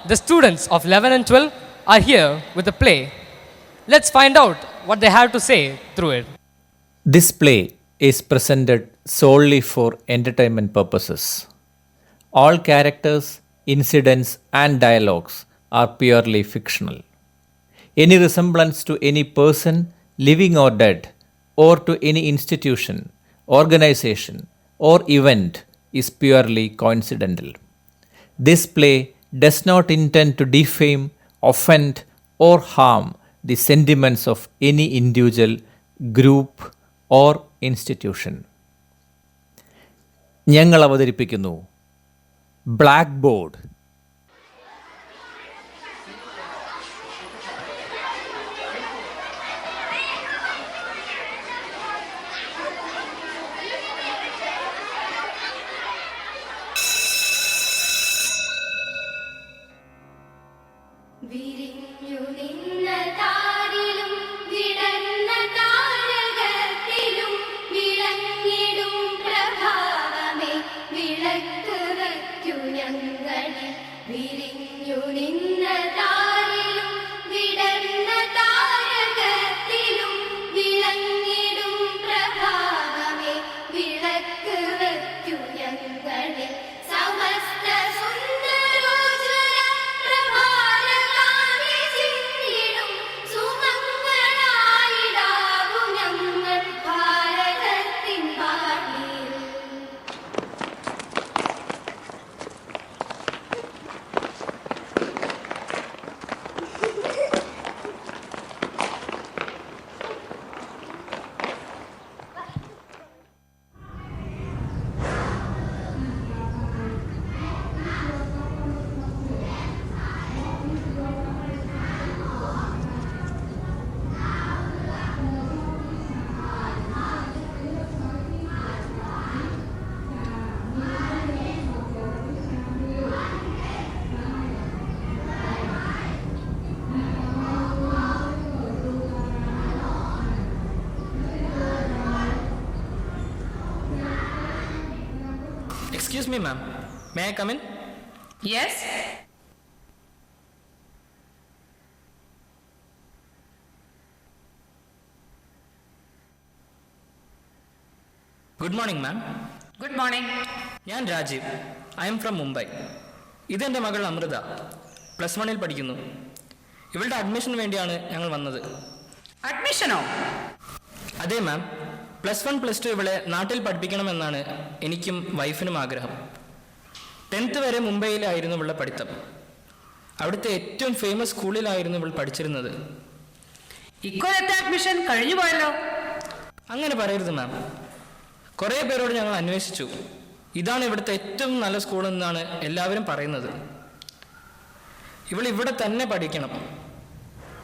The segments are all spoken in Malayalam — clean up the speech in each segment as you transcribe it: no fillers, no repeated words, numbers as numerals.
the students of 11 and 12 are here with a play. Let's find out what they have to say through it. This play is presented solely for entertainment purposes. All characters, incidents, and dialogues are purely fictional. Any resemblance to any person, living or dead, or to any institution, organization, or event is purely coincidental. This play does not intend to defame, offend, or harm the sentiments of any individual, group, or institution. ഞങ്ങൾ അവതരിപ്പിക്കുന്നു black board. Excuse me, ma'am. May I come in? Yes. Good morning, ma'am. Good morning. ഞാൻ Rajeev. I am from Mumbai. ഇതെൻ്റെ മകൾ അമൃത. +1 പഠിക്കുന്നു. ഇവളുടെ അഡ്മിഷന് വേണ്ടിയാണ് ഞങ്ങൾ വന്നത്. അഡ്മിഷനോ? അതെ മാം. +1 +2 ഇവളെ നാട്ടിൽ പഠിപ്പിക്കണമെന്നാണ് എനിക്കും വൈഫിനും ആഗ്രഹം. 10th വരെ മുംബൈയിലായിരുന്നു ഇവളുടെ പഠിത്തം. അവിടുത്തെ ഏറ്റവും ഫേമസ് സ്കൂളിലായിരുന്നു ഇവൾ പഠിച്ചിരുന്നത്. ഇക്കൊല്ലത്തെ അഡ്മിഷൻ കഴിഞ്ഞു പോയല്ലോ. അങ്ങനെ പറയരുത് മാം. കുറേ പേരോട് ഞങ്ങൾ അന്വേഷിച്ചു. ഇതാണ് ഇവിടുത്തെ ഏറ്റവും നല്ല സ്കൂളെന്നാണ് എല്ലാവരും പറയുന്നത്. ഇവൾ ഇവിടെ തന്നെ പഠിക്കണം.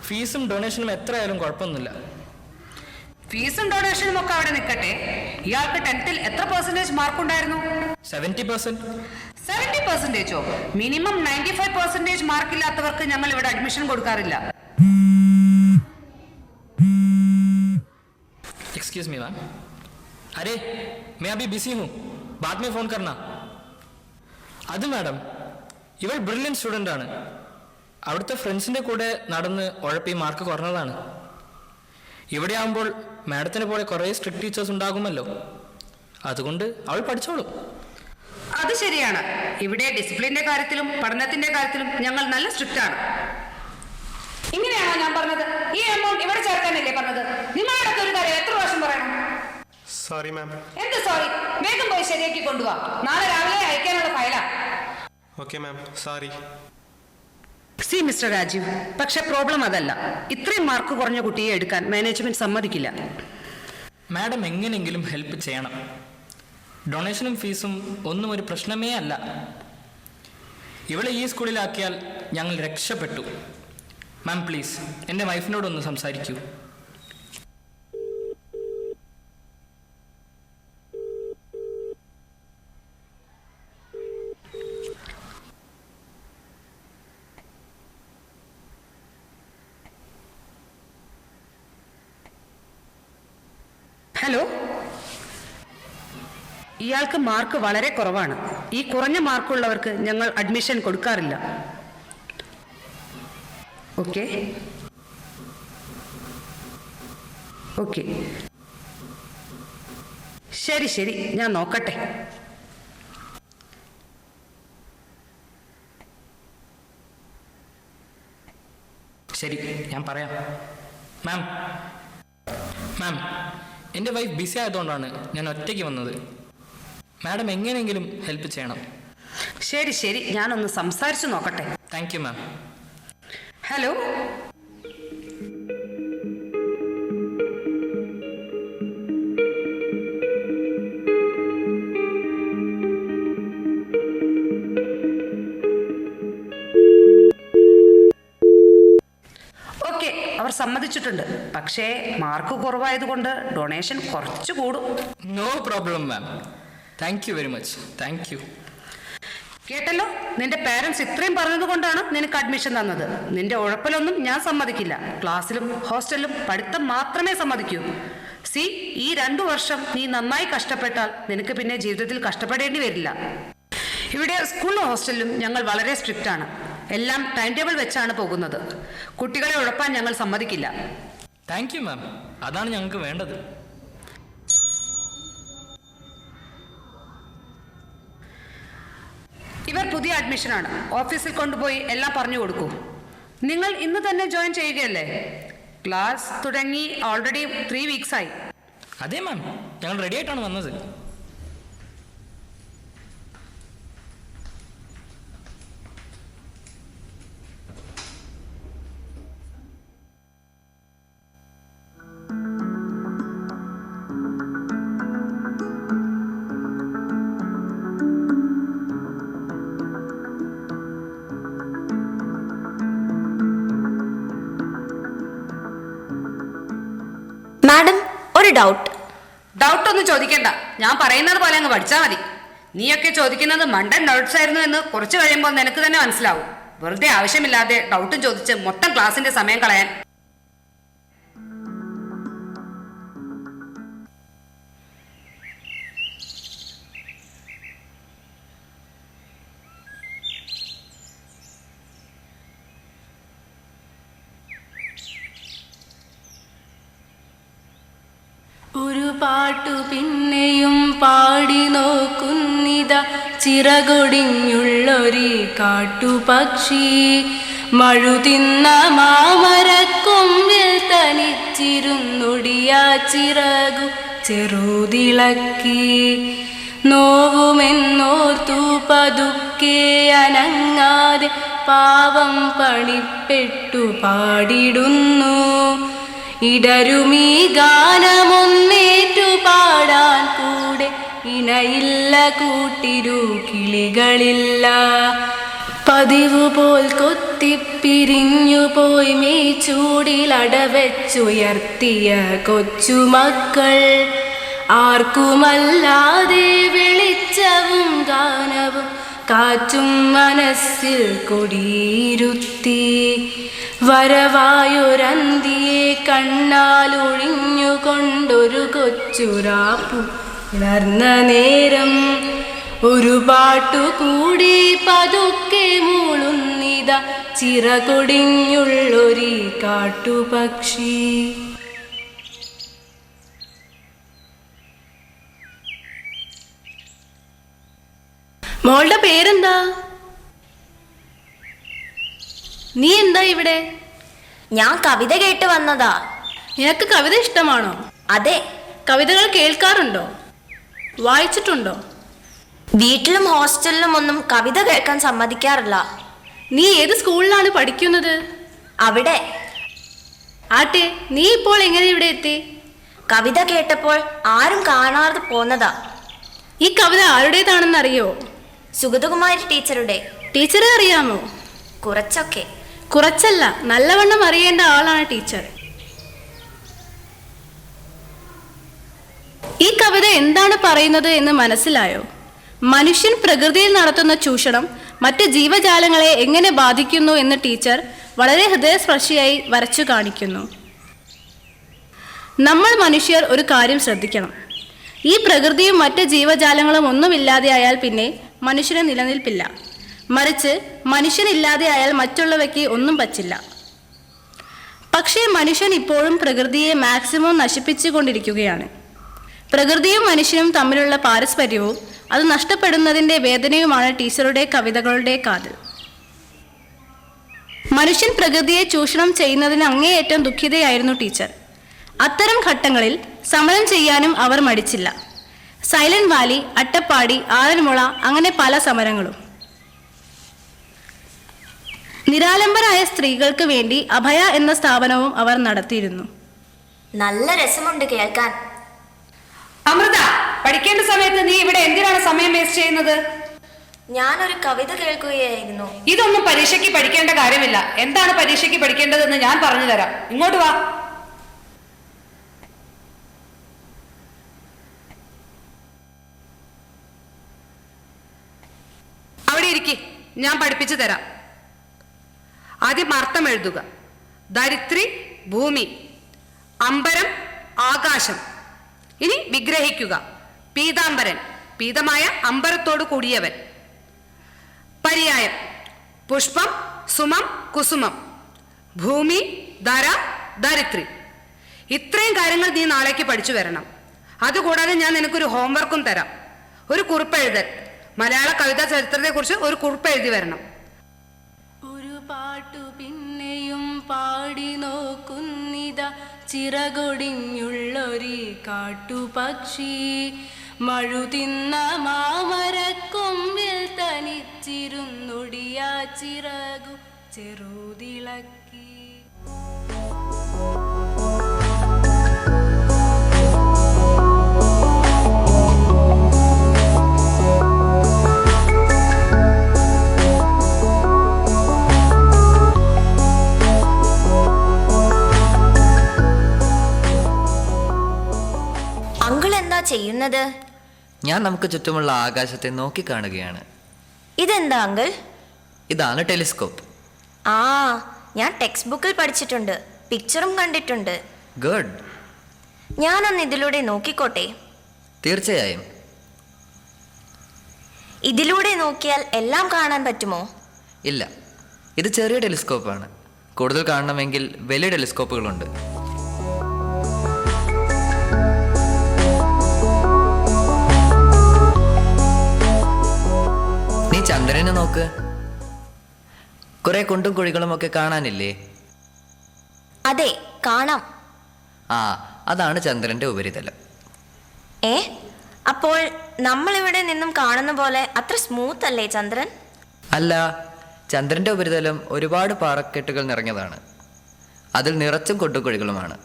ഫീസും ഡൊണേഷനും എത്രയായാലും കുഴപ്പമൊന്നുമില്ല. ഫീസും ഡൊണേഷനും ഒക്കെ അവിടെ നിൽക്കട്ടെ. ഇയാൾക്ക് 10th എത്ര % മാർക്കുണ്ടായിരുന്നു? 70%. 70%ഓ? മിനിമം 95% മാർക്കില്ലാത്തവർക്ക് ഞങ്ങൾ ഇവിടെ അഡ്മിഷൻ കൊടുക്കാറില്ല. Excuse me ma'am. अरे मैं अभी बिजी हूँ, बाद में फ़ोन करना. അത് മാഡം, ഇവൾ ബ്രില്യൻറ്റ് സ്റ്റുഡൻ്റ് ആണ്. അവിടുത്തെ ഫ്രണ്ട്സിൻ്റെ കൂടെ നടന്ന് ഉഴപ്പി മാർക്ക് കുറഞ്ഞതാണ്. ഇവിടെ ആകുമ്പോൾ മാഡത്തിനെ പോലെ കുറേ സ്ട്രിക്റ്റ് ടീച്ചേഴ്സ് ഉണ്ടാകുമല്ലോ, അതുകൊണ്ട് അവൾ പഠിച്ചോളും. അത് ശരിയാണ്. ഇവിടെ ഡിസിപ്ലിൻ്റെ കാര്യത്തിലും പഠനത്തിൻ്റെ കാര്യത്തിലും ഞങ്ങൾ നല്ല സ്ട്രിക്റ്റ് ആണ്. ഇങ്ങനെയാണോ ഞാൻ പറഞ്ഞത്? ഈ എമൗണ്ട് ഇവിടെ ചേർക്കാനല്ലേ പറഞ്ഞത്? നിങ്ങളുടെ ഒരു കാര്യം എത്ര പ്രാവശ്യം പറയണം? Sorry ma'am. എന്ത് സോറി? വേഗം പോയി ശരിയാക്കി കൊണ്ടുപോവാ. നാളെ രാവിലെ അയക്കാനുള്ള ഫയലാ. Okay ma'am, sorry. See mister Rajeev, പക്ഷെ പ്രോബ്ലം അതല്ല. ഇത്രയും മാർക്ക് കുറഞ്ഞ കുട്ടിയെ എടുക്കാൻ മാനേജ്മെന്റ് സമ്മതിക്കില്ല. മാഡം എങ്ങനെയെങ്കിലും ഹെൽപ്പ് ചെയ്യണം. ഡൊണേഷനും ഫീസും ഒന്നും ഒരു പ്രശ്നമേ അല്ല. ഇവളെ ഈ സ്കൂളിലാക്കിയാൽ ഞങ്ങൾ രക്ഷപ്പെട്ടു. മാം പ്ലീസ് എൻ്റെ വൈഫിനോടൊന്ന് സംസാരിക്കൂ. ഹലോ, ഇയാൾക്ക് മാർക്ക് വളരെ കുറവാണ്. ഈ കുറഞ്ഞ മാർക്കുള്ളവർക്ക് ഞങ്ങൾ അഡ്മിഷൻ കൊടുക്കാറില്ല. ഓക്കെ ഓക്കെ, ശരി ശരി, ഞാൻ നോക്കട്ടെ. ശരി, ഞാൻ പറയാം. മാം എൻ്റെ വൈഫ് ബിസി ആയതുകൊണ്ടാണ് ഞാൻ ഒറ്റയ്ക്ക് വന്നത്. മാഡം എങ്ങനെയെങ്കിലും ഹെൽപ്പ് ചെയ്യണം. ശരി ശരി, ഞാനൊന്ന് സംസാരിച്ചു നോക്കട്ടെ. Thank you ma'am. Hello, okay, അവർ സമ്മതിച്ചിട്ടുണ്ട്. പക്ഷേ മാർക്ക് കുറവായതുകൊണ്ട് ഡൊണേഷൻ കുറച്ച് കൂടും. No problem ma'am. Thank you very much. Thank you. കേട്ടല്ലോ, നിന്റെ പേരൻസ് ഇത്രയും പറഞ്ഞതുകൊണ്ടാണ് നിനക്ക് അഡ്മിഷൻ തന്നത്. നിന്റെ ഉഴപ്പലൊന്നും ഞാൻ സമ്മതിക്കില്ല. ക്ലാസ്സിലും ഹോസ്റ്റലിലും പഠിത്തം മാത്രമേ സമ്മതിക്കൂ. സി, ഈ 2 വർഷം നീ നന്നായി കഷ്ടപ്പെട്ടാൽ നിനക്ക് പിന്നെ ജീവിതത്തിൽ കഷ്ടപ്പെടേണ്ടി വരില്ല. ഇവിടെ സ്കൂളിലും ഹോസ്റ്റലിലും ഞങ്ങൾ വളരെ സ്ട്രിക്റ്റ് ആണ്. എല്ലാം ടൈം ടേബിൾ വെച്ചാണ് പോകുന്നത്. കുട്ടികളെ ഉഴപ്പാൻ ഞങ്ങൾ സമ്മതിക്കില്ല. താങ്ക് യു മാം. അതാണ് ഞങ്ങൾക്ക് വേണ്ടത്. ഇവർ പുതിയ അഡ്മിഷനാണ്. ഓഫീസിൽ കൊണ്ടുപോയി എല്ലാം പറഞ്ഞു കൊടുക്കൂ. നിങ്ങൾ ഇന്ന് തന്നെ ജോയിൻ ചെയ്യുകയല്ലേ? ക്ലാസ് തുടങ്ങി ഓൾറെഡി 3 weeks ആയി. അതെ മാം, ഞങ്ങൾ റെഡി ആയിട്ടാണ് വന്നത്. മാഡം, ഒരു ഡൗട്ടൊന്നും ചോദിക്കണ്ട. ഞാൻ പറയുന്നത് പോലെ അങ്ങ് പഠിച്ചാൽ മതി. നീയൊക്കെ ചോദിക്കുന്നത് മണ്ടൻ ഡൗട്ട്സ് ആയിരുന്നു എന്ന് കുറച്ച് കഴിയുമ്പോൾ നിനക്ക് തന്നെ മനസ്സിലാവും. വെറുതെ ആവശ്യമില്ലാതെ ഡൗട്ടും ചോദിച്ച് മൊത്തം ക്ലാസിന്റെ സമയം കളയാൻ. ഒരു പാട്ടു പിന്നെയും പാടി നോക്കുന്നിത ചിറകൊടിഞ്ഞുള്ളൊരു കാട്ടുപക്ഷി. മഴുതിന്ന മാമരക്കൊമ്പിൽ തനിച്ചിരുന്നൊടിയാ ചിറകു ചെറുതിളക്കി. നോവുമെന്നോർത്തു പതുക്കെ അനങ്ങാതെ പാവം പണിപ്പെട്ടു പാടിടുന്നു. ഇടരുമീ ഗാനമൊന്നേറ്റു പാടാൻ കൂടെ ഇണയില്ല, കൂട്ടിരു കിളികളില്ല. പതിവു പോൽ കൊത്തിപ്പിരിഞ്ഞു പോയി മേച്ചൂടിലടവെച്ചുയർത്തിയ കൊച്ചുമക്കൾ. ആർക്കുമല്ലാതെ വെളിച്ചവും ഗാനവും കാറ്റും മനസ്സിൽ കൊടിയിരുത്തി. വരവായൊരന്തിയെ കണ്ണാലൊഴിഞ്ഞുകൊണ്ടൊരു കൊച്ചുറാപ്പു ഉണർന്ന നേരം ഒരു പാട്ടുകൂടി പതുക്കെ മൂളുന്നിത ചിറകൊടിഞ്ഞുള്ളൊരു കാട്ടുപക്ഷി. മോളുടെ പേരെന്താ? നീ എന്താ ഇവിടെ? ഞാൻ കവിത കേട്ട് വന്നതാ. നിനക്ക് കവിത ഇഷ്ടമാണോ? അതെ. കവിതകൾ കേൾക്കാറുണ്ടോ? വായിച്ചിട്ടുണ്ടോ? വീട്ടിലും ഹോസ്റ്റലിലും ഒന്നും കവിത കേൾക്കാൻ സമ്മതിക്കാറില്ല. നീ ഏത് സ്കൂളിലാണ് പഠിക്കുന്നത്? അവിടെ. ആട്ടെ, നീ ഇപ്പോൾ എങ്ങനെ ഇവിടെ എത്തി? കവിത കേട്ടപ്പോൾ ആരും കാണാതെ പോന്നതാ. ഈ കവിത ആരുടേതാണെന്ന് അറിയോ? സുഗതകുമാരി ടീച്ചറുടെ. ടീച്ചറെ അറിയാമോ? കുറച്ചൊക്കെ. കുറച്ചല്ല, നല്ലവണ്ണം അറിയേണ്ട ആളാണ് ടീച്ചർ. ഈ കവിത എന്താണ് പറയുന്നത് എന്ന് മനസ്സിലായോ? മനുഷ്യൻ പ്രകൃതിയിൽ നടത്തുന്ന ചൂഷണം മറ്റ് ജീവജാലങ്ങളെ എങ്ങനെ ബാധിക്കുന്നു എന്ന് ടീച്ചർ വളരെ ഹൃദയസ്പർശിയായി വരച്ചു കാണിക്കുന്നു. നമ്മൾ മനുഷ്യർ ഒരു കാര്യം ശ്രദ്ധിക്കണം. ഈ പ്രകൃതിയും മറ്റ് ജീവജാലങ്ങളും ഒന്നുമില്ലാതെയായാൽ പിന്നെ മനുഷ്യന് നിലനിൽപ്പില്ല. മറിച്ച് മനുഷ്യനില്ലാതെയായാൽ മറ്റുള്ളവയ്ക്ക് ഒന്നും പറ്റില്ല. പക്ഷേ മനുഷ്യൻ ഇപ്പോഴും പ്രകൃതിയെ മാക്സിമം നശിപ്പിച്ചുകൊണ്ടിരിക്കുകയാണ്. പ്രകൃതിയും മനുഷ്യനും തമ്മിലുള്ള പാരസ്പര്യവും അത് നഷ്ടപ്പെടുന്നതിൻ്റെ വേദനയുമാണ് ടീച്ചറുടെ കവിതകളുടെ കാതൽ. മനുഷ്യൻ പ്രകൃതിയെ ചൂഷണം ചെയ്യുന്നതിന് അങ്ങേയറ്റം ദുഃഖിതയായിരുന്നു ടീച്ചർ. അത്തരം ഘട്ടങ്ങളിൽ സമരം ചെയ്യാനും അവർ മടിച്ചില്ല. സൈലന്റ് വാലി, അട്ടപ്പാടി, ആറന്മുള, അങ്ങനെ പല സമരങ്ങളും. നിരാലംബരായ സ്ത്രീകൾക്ക് വേണ്ടി അഭയ എന്ന സ്ഥാപനവും അവർ നടത്തിയിരുന്നു. നല്ല രസമുണ്ട് കേൾക്കാൻ. അമൃത, പഠിക്കേണ്ട സമയത്ത് നീ ഇവിടെ എന്തിനാണ് സമയം വേസ്റ്റ് ചെയ്യുന്നത്? ഞാനൊരു കവിത കേൾക്കുകയായിരുന്നു. ഇതൊന്നും പരീക്ഷയ്ക്ക് പഠിക്കേണ്ട കാര്യമില്ല. എന്താണ് പരീക്ഷയ്ക്ക് പഠിക്കേണ്ടതെന്ന് ഞാൻ പറഞ്ഞു തരാം. ഇങ്ങോട്ട് വാ. അവിടെ ഇരിക്കെ, ഞാൻ പഠിപ്പിച്ചു തരാം. ആദ്യം അർത്ഥം എഴുതുക. ധരിത്രി, ഭൂമി. അമ്പരം, ആകാശം. ഇനി വിഗ്രഹിക്കുക. പീതാംബരൻ, പീതമായ അമ്പരത്തോട് കൂടിയവൻ. പര്യായം: പുഷ്പം, സുമം, കുസുമം. ഭൂമി, ധര, ധരിത്രി. ഇത്രയും കാര്യങ്ങൾ നീ നാളേക്ക് പഠിച്ചു വരണം. അതുകൂടാതെ ഞാൻ നിനക്കൊരു ഹോംവർക്കും തരാം. ഒരു കുറിപ്പ് എഴുതൽ. മലയാള കവിതാ ചരിത്രത്തെക്കുറിച്ച് ഒരു കുറിപ്പ് എഴുതി വരണം. ഒരു പാട്ടു പിന്നെയും പാടി നോക്കുന്നിത, ചിറകൊടിഞ്ഞുള്ളൊരു കാട്ടുപക്ഷി, മഴുതിന്ന മാമരക്കൊമ്പിൽ തനിച്ചിരുന്നൊടിയാ ചിറകു ചെറുതിളക്കി. അങ്കിൾ എന്താ ചെയ്യുന്നത്? ഞാൻ നമുക്ക് ചുറ്റുമുള്ള ആകാശത്തെ നോക്കിക്കാണുകയാണ്. ഇതെന്താ അങ്കിൾ? ഇതാണ് ടെലിസ്കോപ്പ്. ആ, ഞാൻ ടെക്സ്റ്റ് ബുക്കിൽ പഠിച്ചിട്ടുണ്ട്, പിക്ചറും കണ്ടിട്ടുണ്ട്. ഗുഡ്. ഞാനൊന്ന് ഇതിലൂടെ നോക്കിക്കോട്ടെ? തീർച്ചയായും. ഇതിലൂടെ നോക്കിയാൽ എല്ലാം കാണാൻ പറ്റുമോ? ഇല്ല, ഇത് ചെറിയ ടെലിസ്കോപ്പാണ്. കൂടുതൽ കാണണമെങ്കിൽ വലിയ ടെലിസ്കോപ്പുകളുണ്ട്. നീ ചന്ദ്രനെ നോക്ക്. കുറെ കുണ്ടും കുഴികളും ഒക്കെ കാണാനില്ലേ? അതെ, കാണാം. ആ, അതാണ് ചന്ദ്രന്റെ ഉപരിതലം. അപ്പോൾ നമ്മൾ ഇവിടെ നിന്നും കാണുന്ന പോലെ അത്ര സ്മൂത്ത് അല്ലേ ചന്ദ്രൻ? അല്ല, ചന്ദ്രന്റെ ഉപരിതലം ഒരുപാട് പാറക്കെട്ടുകൾ നിറഞ്ഞതാണ്. അതിൽ നിറച്ചും കൊടുക്കുഴികളുമാണ്.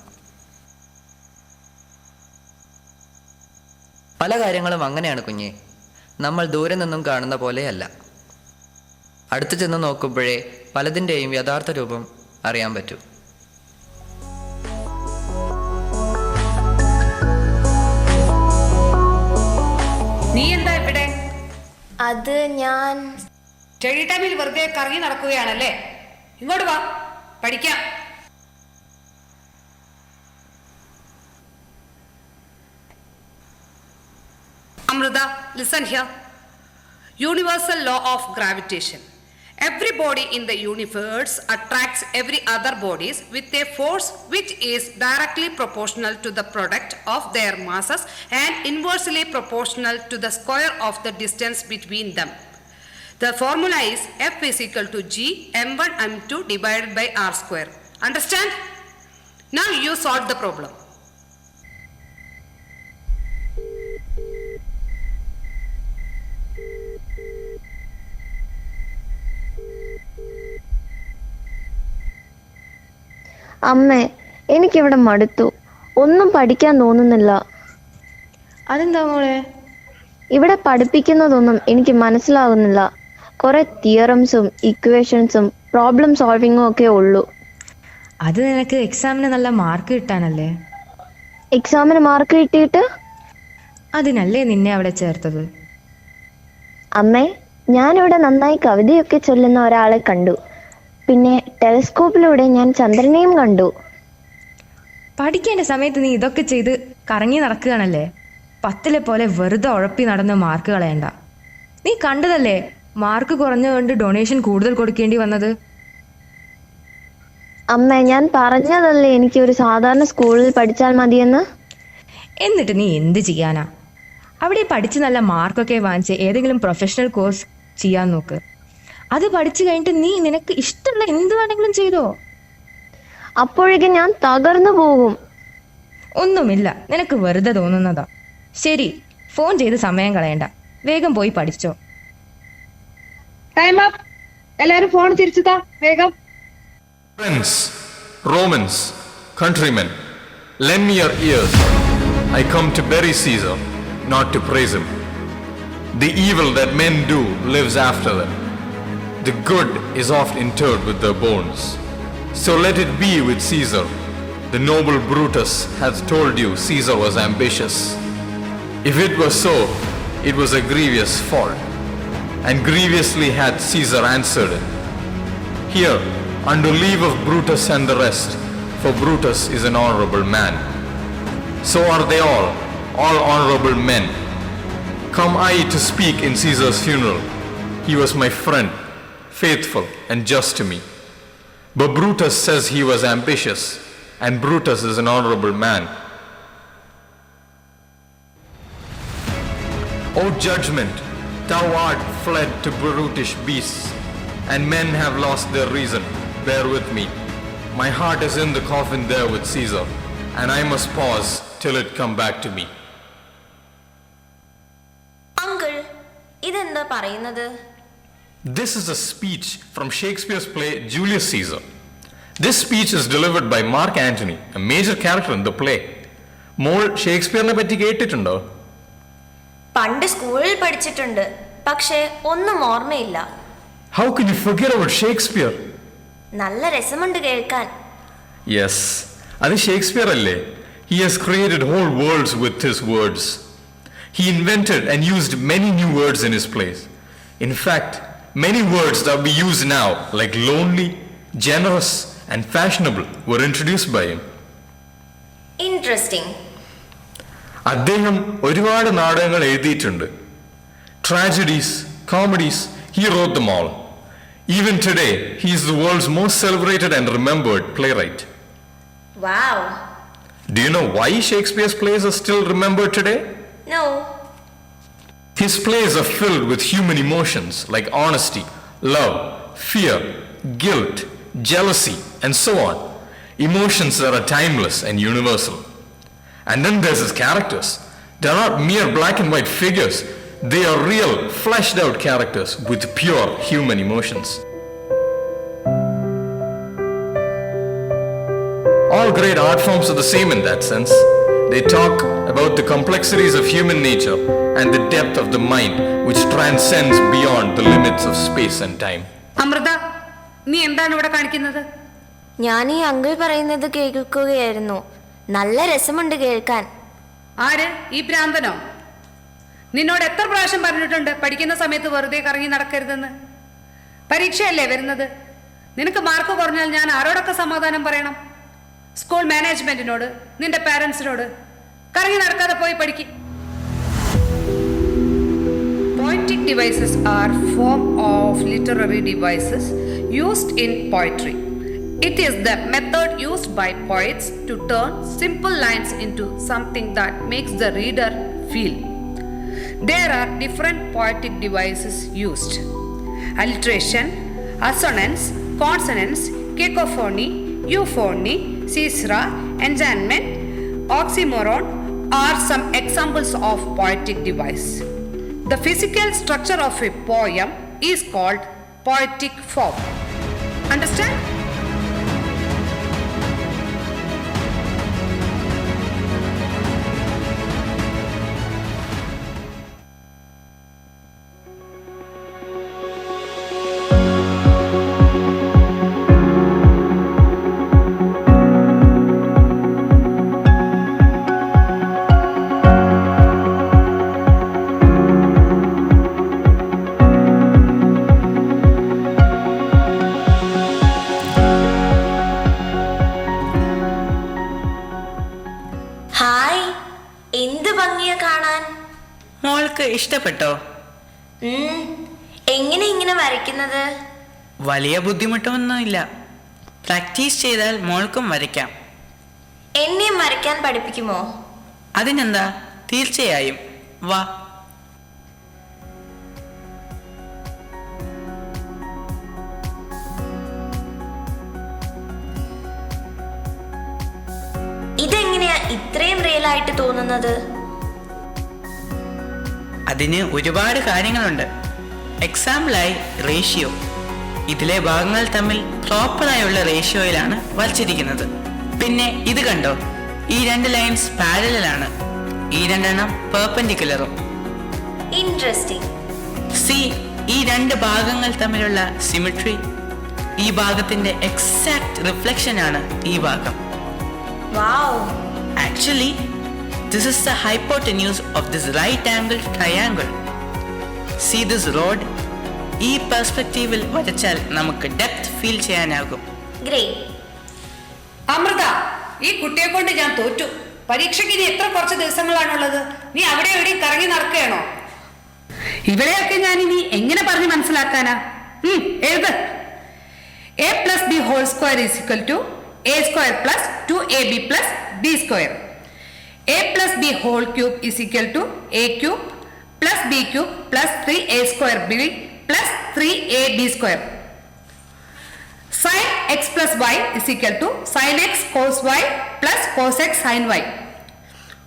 പല കാര്യങ്ങളും അങ്ങനെയാണ് കുഞ്ഞെ. നമ്മൾ ദൂരെ നിന്നും കാണുന്ന പോലെയല്ല. അടുത്തു ചെന്ന് നോക്കുമ്പോഴേ പലതിൻ്റെയും യഥാർത്ഥ രൂപം അറിയാൻ പറ്റും. നീ എന്താ ഇവിടെ? അത് ഞാൻ സ്റ്റഡി ടൈമിൽ വെറുതെ കറങ്ങി നടക്കുകയാണല്ലേ? ഇങ്ങോട്ട് വാ, പഠിക്കാം. Amrita, listen here. Universal law of gravitation. Every body in the universe attracts every other bodies with a force which is directly proportional to the product of their masses and inversely proportional to the square of the distance between them. The formula is F is equal to G m1 m2 divided by r square. Understand? Now you solve the problem. അമ്മേ, എനിക്കിവിടെ മടുത്തു. ഒന്നും പഠിക്കാൻ തോന്നുന്നില്ല. അതെന്താ മോളെ? ഇവിടെ പഠിപ്പിക്കുന്നതൊന്നും എനിക്ക് മനസ്സിലാകുന്നില്ല. കുറെ തിയറംസും ഇക്വേഷൻസും പ്രോബ്ലം സോൾവിങ്ങും ഒക്കെ ഉള്ളൂ. അത് നിനക്ക് എക്സാമിന് നല്ല മാർക്ക് കിട്ടാനല്ലേ? എക്സാമിന് മാർക്ക് കിട്ടിയിട്ട്? അതിനല്ലേ നിന്നെ അവിടെ ചേർത്തത്. അമ്മേ, ഞാനിവിടെ നന്നായി കവിതയൊക്കെ ചൊല്ലുന്ന ഒരാളെ കണ്ടു. പിന്നെ ടെലിസ്കോപ്പിലൂടെ ഞാൻ ചന്ദ്രനെയും കണ്ടു. പഠിക്കേണ്ട സമയത്ത് നീ ഇതൊക്കെ ചെയ്ത് കറങ്ങി നടക്കുകയാണല്ലേ? 10 പോലെ വെറുതെ ഉഴപ്പി നടന്ന് മാർക്ക് കളയണ്ട. നീ കണ്ടതല്ലേ മാർക്ക് കുറഞ്ഞുകൊണ്ട് ഡൊണേഷൻ കൂടുതൽ കൊടുക്കേണ്ടി വന്നത്? അമ്മ ഞാൻ പറഞ്ഞതല്ലേ എനിക്ക് ഒരു സാധാരണ സ്കൂളിൽ പഠിച്ചാൽ മതിയെന്ന്. എന്നിട്ട് നീ എന്ത് ചെയ്യാനാ? അവിടെ പഠിച്ച് നല്ല മാർക്കൊക്കെ വാങ്ങിച്ച് ഏതെങ്കിലും പ്രൊഫഷണൽ കോഴ്സ് ചെയ്യാൻ നോക്ക്. അത് പഠിച്ചു കഴിഞ്ഞിട്ട് നീ നിനക്ക് ഇഷ്ടമുള്ള എന്ത് വേണമെങ്കിലും ചെയ്തോ. അപ്പോഴേക്കും ഞാൻ തകർന്നു പോകും. ഒന്നുമില്ല, നിനക്ക് വെറുതെ തോന്നുന്നതാ. ശരി, ഫോൺ ചെയ്ത് സമയം കളയണ്ട, വേഗം പോയി പഠിച്ചോ. Time up. എല്ലാരും ഫോൺ തിരിച്ചുതാ വേഗം. Friends, Romans, countrymen, lend me your ears. I come to bury Caesar, not to praise him. The evil that men do lives after them. The good is oft interred with their bones. So let it be with Caesar. The noble Brutus hath told you Caesar was ambitious. If it was so, it was a grievous fault, and grievously hath Caesar answered it. Here, under leave of Brutus and the rest, for Brutus is an honorable man. So are they all honorable men. Come I to speak in Caesar's funeral. He was my friend, faithful and just to me. But Brutus says he was ambitious, and Brutus is an honorable man. O judgment, thou art fled to brutish beasts, and men have lost their reason. Bear with me. My heart is in the coffin there with Caesar, and I must pause till it come back to me. Uncle, ഇതെന്താ പറയുന്നത്? This is a speech from Shakespeare's play Julius Caesar. This speech is delivered by Mark Antony, a major character in the play. മോൾ ഷേക്സ്പിയറിനെ പറ്റി കേട്ടിട്ടുണ്ടോ? പണ്ട് സ്കൂളിൽ പഠിച്ചിട്ടുണ്ട്, പക്ഷേ ഒന്നും ഓർമ്മയില്ല. How can you forget about Shakespeare? നല്ല രസമുണ്ട് കേൾക്കാൻ. Yes, അത് ഷേക്സ്പിയർ അല്ലേ? He has created whole worlds with his words. He invented and used many new words in his plays. In fact, many words that we use now, like lonely, generous, and fashionable, were introduced by him. Interesting. അദ്ദേഹം ഒരുപാട് നാടകങ്ങൾ എഴുതിയിട്ടുണ്ട്. Tragedies, comedies, he wrote them all. Even today, he is the world's most celebrated and remembered playwright. Wow. Do you know why Shakespeare's plays are still remembered today? No. His plays are filled with human emotions like honesty, love, fear, guilt, jealousy, and so on. Emotions that are timeless and universal. And then there's his characters. They're not mere black and white figures. They are real, fleshed out characters with pure human emotions. All great art forms are the same in that sense. They talk about the complexities of human nature and the depth of the mind which transcends beyond the limits of space and time. Amrita, നീ എന്താണ് ഇവിടെ കാണിക്കുന്നത്? ഞാൻ ഈ അങ്കിൾ പറയുന്നത് കേൾക്കുകയായിരുന്നു. നല്ല രസമുണ്ട് കേൾക്കാൻ. ആര്? ഈ ഭ്രാന്തനോ? നിന്നോട് എത്ര പ്രാവശ്യം പറഞ്ഞിട്ടുണ്ട് പഠിക്കുന്ന സമയത്ത് വെറുതെ കറങ്ങി നടക്കരുതെന്ന്? പരീക്ഷയല്ലേ വരുന്നത്? നിനക്ക് മാർക്ക് കുറഞ്ഞാൽ ഞാൻ ആരോടൊക്കെ സമാധാനം പറയണം? സ്കൂൾ മാനേജ്മെന്റിനോട്, നിന്റെ പാരന്റ്സിനോട്? കറങ്ങി നടക്കാതെ പോയി പഠിക്കും. Poetic devices are form of literary devices used in poetry. It is the method used by poets to turn simple lines into something that makes the reader feel. There are different poetic devices used: alliteration, assonance, consonance, cacophony, euphony, caesura, enchantment, oxymoron are some examples of poetic device. The physical structure of a poem is called poetic form. Understand? ഇഷ്ടപ്പെട്ടോ? എങ്ങനെ ഇങ്ങനെ വരയ്ക്കുന്നത്? വലിയ ബുദ്ധിമുട്ടൊന്നുമില്ല. പ്രാക്ടീസ് ചെയ്താൽ മോൾക്കും വരയ്ക്കാം. എന്നെയും വരയ്ക്കാൻ പഠിപ്പിക്കുമോ? അതിനെന്താ, തീർച്ചയായും. വാ. ഇതെങ്ങനെയാ ഇത്രയും റിയൽ ആയിട്ട് തോന്നുന്നത്? അതിന് ഒരുപാട് കാര്യങ്ങളുണ്ട്. എക്സാമ്പിളായി റേഷ്യോ. ഇതിലെ ഭാഗങ്ങൾ തമ്മിൽ പ്രോപ്പറായുള്ള റേഷ്യോയിലാണ് വരച്ചിരിക്കുന്നത്. പിന്നെ ഇത് കണ്ടോ, ഈ 2 ലൈൻസ് പാരലലാണ്, ഈ 2 എണ്ണം പെർപെൻഡിക്കുലറും. ഇൻട്രസ്റ്റിംഗ്. സി, ഈ 2 ഭാഗങ്ങൾ തമ്മിലുള്ള സിമിട്രി. ഈ ഭാഗത്തിന്റെ എക്സാക്ട് റിഫ്ലക്ഷൻ ആണ് ഈ ഭാഗം. Wow. Actually, this is the hypotenuse of this right angle triangle. See this rod? ഈ പെർസ്പെക്റ്റീവിൽ വരച്ചാൽ നമുക്ക് ഡെപ്ത് ഫീൽ ചെയ്യാനാകും. Great. അമൃത, ഈ കുട്ടിയെ കൊണ്ട് ഞാൻ തോറ്റു. പരീക്ഷയ്ക്ക് ഇനി എത്ര കുറച്ച് ദിവസങ്ങളാണുള്ളത്? നീ അവിടെ എവിടെയും കറങ്ങി നടക്കുകയാണോ? ഇവിടെയൊക്കെ ഞാൻ ഇനി എങ്ങനെ പറഞ്ഞ് മനസ്സിലാക്കാനാ? എഴുത്. a+b² = a² + 2ab + b². a+b³ = a³ + b³ + 3a²b + 3ab². sin x + y = sin x cos y + cos x sin y.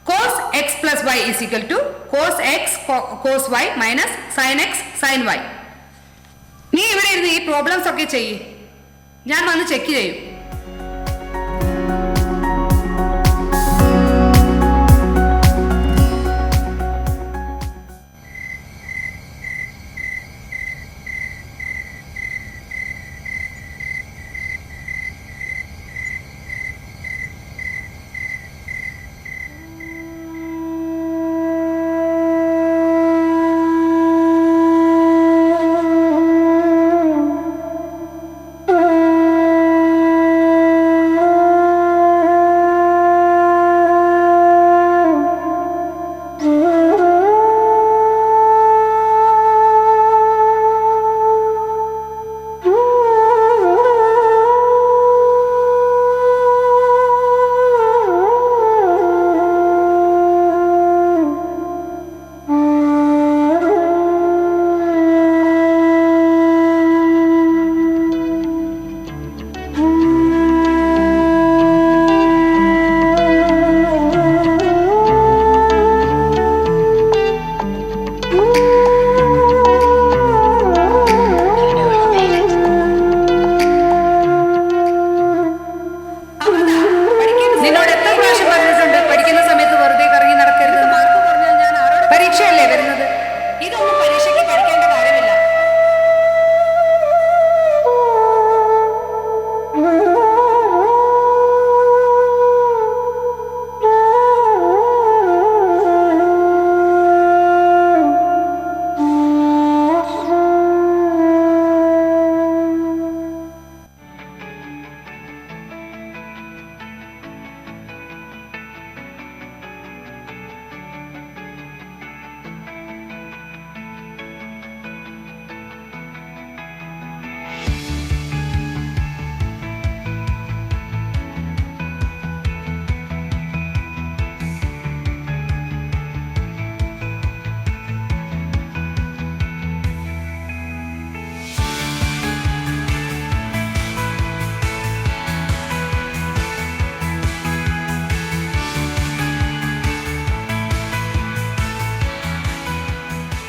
cos x + y = cos x cos y - sin x sin y. നീ ഇവിടെ ഇരുന്ന് ഈ പ്രോബ്ലംസ് ഒക്കെ ചെയ്യ്, ഞാൻ വന്ന് ചെക്ക് ചെയ്യും.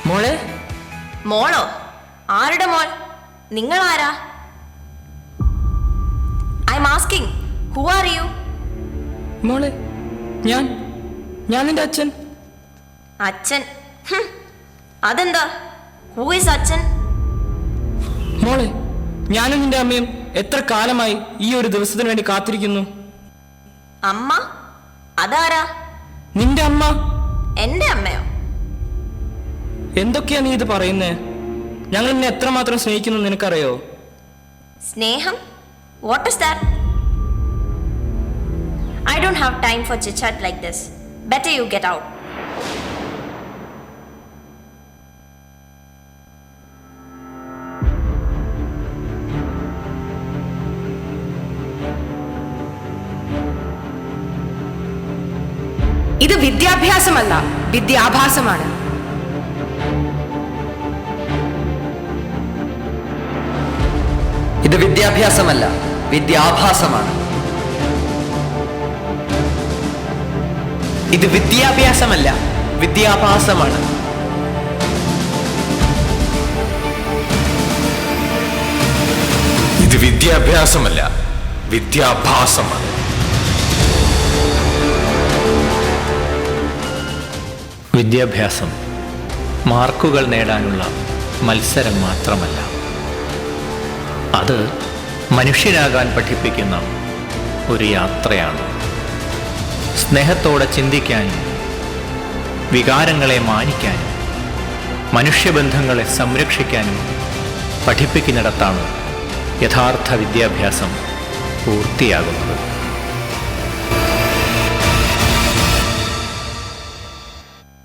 മോളെ. മോളോ? ആരുടെ മോൾ? നിങ്ങൾ ആരാ? I M asking, who are you? മോളെ, ഞാൻ നിന്റെ അച്ഛൻ. അച്ഛൻ? അതെന്താ? ഹു ഈസ് അച്ഛൻ? മോളെ, ഞാനും നിന്റെ അമ്മയും എത്ര കാലമായി ഈ ഒരു ദിവസത്തിന് വേണ്ടി കാത്തിരിക്കുന്നു. അമ്മ? അതാരാ? നിന്റെ അമ്മ. എന്റെ അമ്മയോ? എന്തൊക്കെയാ നീ ഇത് പറയുന്നേ? ഞങ്ങൾ നിന്നെ എത്രമാത്രം സ്നേഹിക്കുന്നു നിനക്കറിയോ? സ്നേഹം? What is that? I don't have time for chit chat like this. Better you get out. ഇത് വിദ്യാഭ്യാസമല്ല, വിദ്യാഭാസമാണ്. ഇത് വിദ്യാഭ്യാസമല്ല, വിദ്യാഭാസമാണ്. ഇത് വിദ്യാഭ്യാസമല്ല, വിദ്യാഭാസമാണ്. ഇത് വിദ്യാഭ്യാസമല്ല, വിദ്യാഭാസമാണ്. വിദ്യാഭ്യാസം മാർക്കുകൾ നേടാനുള്ള മത്സരം മാത്രമല്ല, അത് മനുഷ്യനാകാൻ പഠിപ്പിക്കുന്ന ഒരു യാത്രയാണ്. സ്നേഹത്തോടെ ചിന്തിക്കാനും വികാരങ്ങളെ മാനിക്കാനും മനുഷ്യബന്ധങ്ങളെ സംരക്ഷിക്കാനും പഠിപ്പിക്കുന്നിടത്താണ് യഥാർത്ഥ വിദ്യാഭ്യാസം പൂർത്തിയാകുന്നത്.